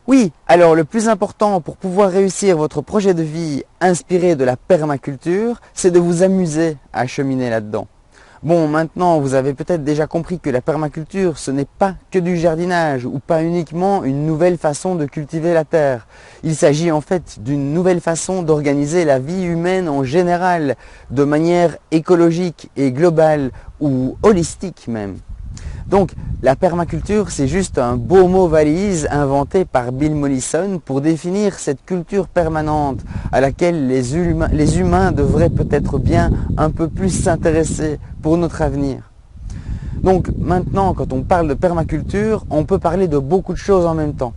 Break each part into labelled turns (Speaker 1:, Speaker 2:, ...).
Speaker 1: Oui, alors le plus important pour pouvoir réussir votre projet de vie inspiré de la permaculture, c'est de vous amuser à cheminer là-dedans. Bon, maintenant, vous avez peut-être déjà compris que la permaculture, ce n'est pas que du jardinage ou pas uniquement une nouvelle façon de cultiver la terre. Il s'agit en fait d'une nouvelle façon d'organiser la vie humaine en général, de manière écologique et globale ou holistique même. Donc, la permaculture, c'est juste un beau mot valise inventé par Bill Mollison pour définir cette culture permanente à laquelle les humains devraient peut-être bien un peu plus s'intéresser pour notre avenir. Donc, maintenant, quand on parle de permaculture, on peut parler de beaucoup de choses en même temps.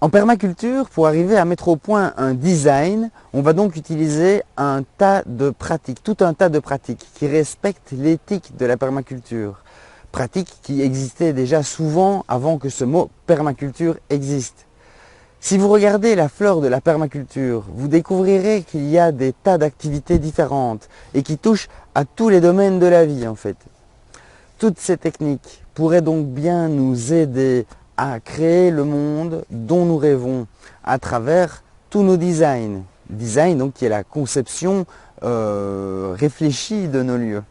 Speaker 1: En permaculture, pour arriver à mettre au point un design, on va donc utiliser un tas de pratiques, tout un tas de pratiques qui respectent l'éthique de la permaculture. Pratiques qui existaient déjà souvent avant que ce mot permaculture existe. Si vous regardez la flore de la permaculture, vous découvrirez qu'il y a des tas d'activités différentes et qui touchent à tous les domaines de la vie en fait. Toutes ces techniques pourraient donc bien nous aider à créer le monde dont nous rêvons à travers tous nos designs. Design donc qui est la conception réfléchie de nos lieux.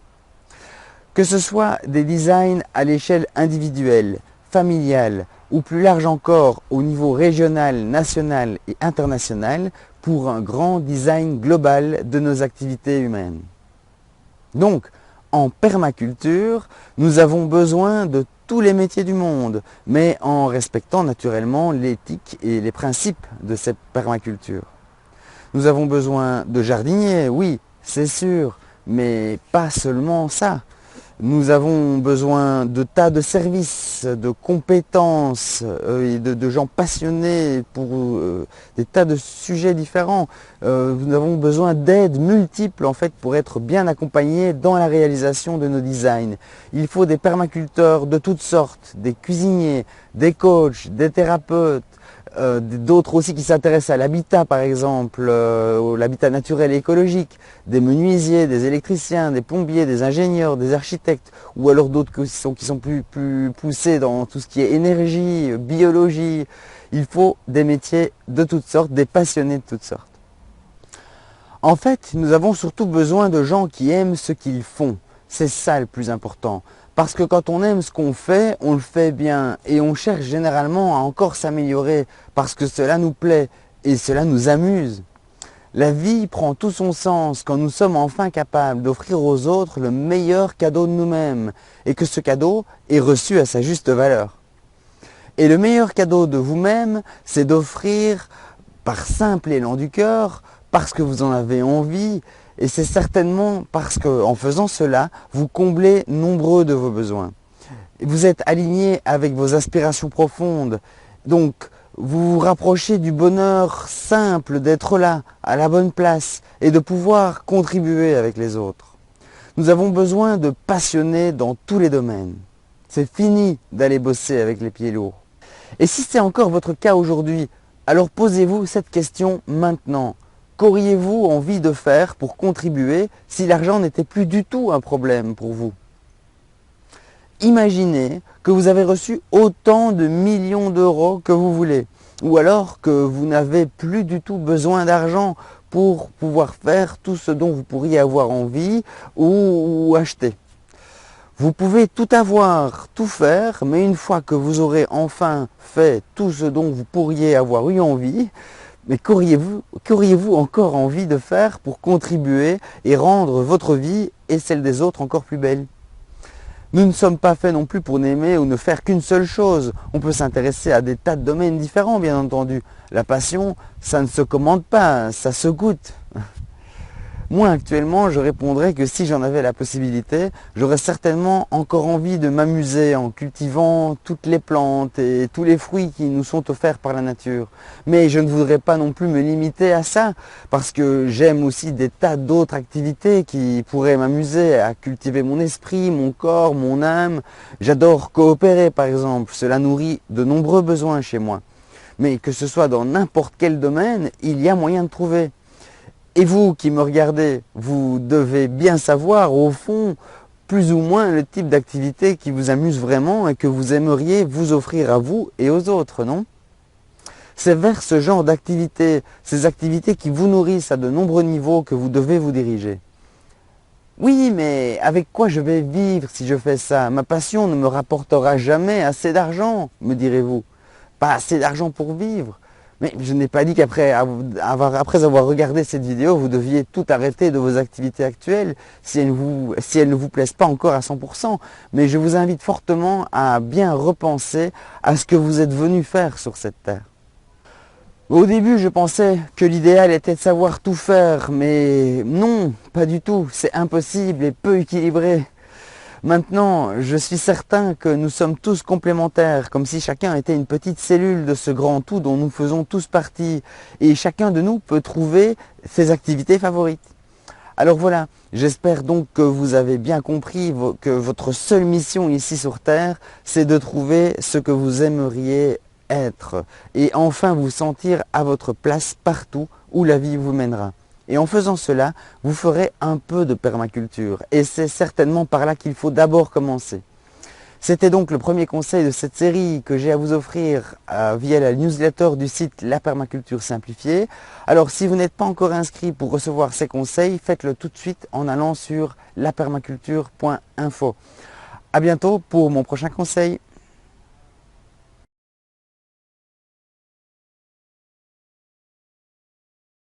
Speaker 1: Que ce soit des designs à l'échelle individuelle, familiale ou plus large encore au niveau régional, national et international pour un grand design global de nos activités humaines. Donc, en permaculture, nous avons besoin de tous les métiers du monde, mais en respectant naturellement l'éthique et les principes de cette permaculture. Nous avons besoin de jardiniers, oui, c'est sûr, mais pas seulement ça. Nous avons besoin de tas de services, de compétences et de gens passionnés pour des tas de sujets différents. Nous avons besoin d'aides multiples en fait pour être bien accompagnés dans la réalisation de nos designs. Il faut des permaculteurs de toutes sortes, des cuisiniers, des coachs, des thérapeutes, d'autres aussi qui s'intéressent à l'habitat par exemple, l'habitat naturel et écologique, des menuisiers, des électriciens, des plombiers, des ingénieurs, des architectes, ou alors d'autres qui sont plus poussés dans tout ce qui est énergie, biologie. Il faut des métiers de toutes sortes, des passionnés de toutes sortes. En fait, nous avons surtout besoin de gens qui aiment ce qu'ils font. C'est ça le plus important. Parce que quand on aime ce qu'on fait, on le fait bien et on cherche généralement à encore s'améliorer parce que cela nous plaît et cela nous amuse. La vie prend tout son sens quand nous sommes enfin capables d'offrir aux autres le meilleur cadeau de nous-mêmes et que ce cadeau est reçu à sa juste valeur. Et le meilleur cadeau de vous-même, c'est d'offrir par simple élan du cœur, parce que vous en avez envie, et c'est certainement parce qu'en faisant cela, vous comblez nombreux de vos besoins. Vous êtes aligné avec vos aspirations profondes, donc vous vous rapprochez du bonheur simple d'être là, à la bonne place, et de pouvoir contribuer avec les autres. Nous avons besoin de passionnés dans tous les domaines. C'est fini d'aller bosser avec les pieds lourds. Et si c'est encore votre cas aujourd'hui, alors posez-vous cette question maintenant. Qu'auriez-vous envie de faire pour contribuer si l'argent n'était plus du tout un problème pour vous? Imaginez que vous avez reçu autant de millions d'euros que vous voulez, ou alors que vous n'avez plus du tout besoin d'argent pour pouvoir faire tout ce dont vous pourriez avoir envie ou acheter. Vous pouvez tout avoir, tout faire, mais une fois que vous aurez enfin fait tout ce dont vous pourriez avoir eu envie, mais qu'auriez-vous encore envie de faire pour contribuer et rendre votre vie et celle des autres encore plus belle? Nous ne sommes pas faits non plus pour n'aimer ou ne faire qu'une seule chose. On peut s'intéresser à des tas de domaines différents, bien entendu. La passion, ça ne se commande pas, ça se goûte. Moi, actuellement, je répondrais que si j'en avais la possibilité, j'aurais certainement encore envie de m'amuser en cultivant toutes les plantes et tous les fruits qui nous sont offerts par la nature. Mais je ne voudrais pas non plus me limiter à ça, parce que j'aime aussi des tas d'autres activités qui pourraient m'amuser à cultiver mon esprit, mon corps, mon âme. J'adore coopérer, par exemple. Cela nourrit de nombreux besoins chez moi. Mais que ce soit dans n'importe quel domaine, il y a moyen de trouver. Et vous qui me regardez, vous devez bien savoir au fond plus ou moins le type d'activité qui vous amuse vraiment et que vous aimeriez vous offrir à vous et aux autres, non? C'est vers ce genre d'activités, ces activités qui vous nourrissent à de nombreux niveaux que vous devez vous diriger. Oui, mais avec quoi je vais vivre si je fais ça? Ma passion ne me rapportera jamais assez d'argent, me direz-vous. Pas assez d'argent pour vivre. Mais je n'ai pas dit qu'après avoir regardé cette vidéo, vous deviez tout arrêter de vos activités actuelles si elles ne vous plaisent pas encore à 100%. Mais je vous invite fortement à bien repenser à ce que vous êtes venu faire sur cette terre. Au début, je pensais que l'idéal était de savoir tout faire, mais non, pas du tout. C'est impossible et peu équilibré. Maintenant, je suis certain que nous sommes tous complémentaires, comme si chacun était une petite cellule de ce grand tout dont nous faisons tous partie. Et chacun de nous peut trouver ses activités favorites. Alors voilà, j'espère donc que vous avez bien compris que votre seule mission ici sur Terre, c'est de trouver ce que vous aimeriez être et enfin vous sentir à votre place partout où la vie vous mènera. Et en faisant cela, vous ferez un peu de permaculture et c'est certainement par là qu'il faut d'abord commencer. C'était donc le premier conseil de cette série que j'ai à vous offrir via la newsletter du site La Permaculture Simplifiée. Alors si vous n'êtes pas encore inscrit pour recevoir ces conseils, faites-le tout de suite en allant sur lapermaculture.info. À bientôt pour mon prochain conseil.